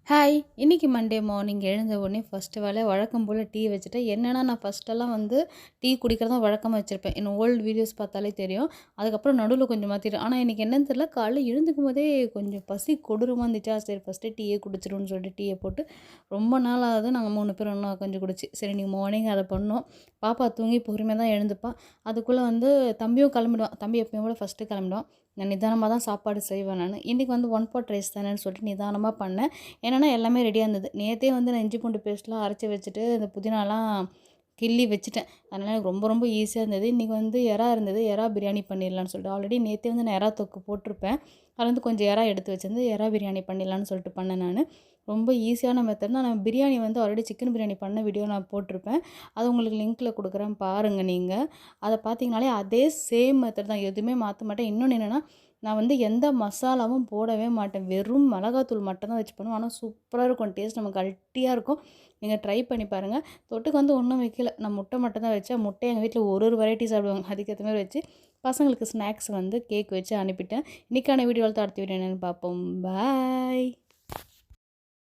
Hi! இன்னைக்கு Monday morning எழுந்த உடனே ஃபர்ஸ்ட்டு வேலை வழக்கம் போல டீ வச்சுட்டேன். என்னன்னா, நான் ஃபர்ஸ்ட்டெல்லாம் வந்து டீ குடிக்கிறத வழக்கமா வச்சிருப்பேன். என்னோட ஓல்டு வீடியோஸ் பார்த்தாலே தெரியும். அதுக்கப்புறம் நடுவுல கொஞ்சம் மாத்திட்டேன். ஆனா, எனக்கு என்னன்னு தெரியல, காலைல எழுந்துக்கும்போதே கொஞ்சம் பசி கொடூரமா இருந்துச்சா, சரி ஃபர்ஸ்ட்டு டீயே குடிச்சிருவோம்னு சொல்லிட்டு டீய போட்டு ரொம்ப நாள் ஆகுது நாங்க 3 பேரும் ஒண்ணா உட்காந்து குடிச்சு. சரி இன்னைக்கு மார்னிங் அத பண்ணோம். பாப்பா தூங்கி பொறுமையா தான் எழுந்துப்பா. அதுக்குள்ள வந்து தம்பியும் கிளம்பிடுவான். தம்பி எப்பயும் போல ஃபர்ஸ்ட்டு கிளம்பிடுவான். நான் நிதானமா தான் சாப்பாடு செய்வேன் நானு. இன்னைக்கு வந்து ஒன் பாட் ரைஸ் தானேன்னு சொல்லிட்டு நிதானமா பண்ணேன். என்னன்னா எல்லாமே ரெடியா இருந்தது. நேத்தே வந்து நான் இஞ்சி பூண்டு பேஸ்ட்லாம் அரைச்சு வச்சுட்டு, இந்த புதினாலாம் கிள்ளி வச்சுட்டேன். அதனால எனக்கு ரொம்ப ரொம்ப ஈஸியா இருந்தது. இன்னைக்கு வந்து எறா இருந்தது. எறா பிரியாணி பண்ணிடலான்னு சொல்லிட்டு. ஆல்ரெடி நேத்தே வந்து நான் எறா தொக்கு போட்டிருப்பேன். அதுல வந்து கொஞ்சம் எறா எடுத்து வச்சிருந்து, எறா பிரியாணி பண்ணிடலான்னு சொல்லிட்டு பண்ணேன் நானு. ரொம்ப ஈஸியான மெத்தட் தான். நான் பிரியாணி வந்து ஆல்ரெடி சிக்கன் பிரியாணி பண்ண வீடியோ நான் போட்டிருப்பேன். அது உங்களுக்கு லிங்க்ல குடுக்குறேன் பாருங்க நீங்க. அத பார்த்தீங்கனாலே அதே சேம் மெத்தட் தான். எதுவுமே மாத்த மாட்டேன். இன்னொன்னு என்னன்னா, நான் வந்து எந்த மசாலாவும் போடவே மாட்டேன். வெறும் மிளகாத்தூள் மட்டும் தான் வச்சு பண்ணுவேன். ஆனா சூப்பரா இருக்கும். டேஸ்ட் நமக்கு அல்ட்டியா இருக்கும். நீங்க ட்ரை பண்ணி பாருங்க. தொட்டுக்க வந்து ஒண்ணும் வைக்கல. நான் முட்டை மட்டும் தான் வச்சேன். முட்டை எங்க வீட்ல ஒரு ஒரு வெரைட்டி சாப்பிடுவாங்க. அதுக்கேத்த மாரி வச்சு, பசங்களுக்கு ஸ்நாக்ஸ் வந்து கேக் வச்சு அனுப்பிட்டேன். இன்னைக்கான வீடியோல அடுத்த வீடியோ என்னன்னு பார்ப்போம். பாய்.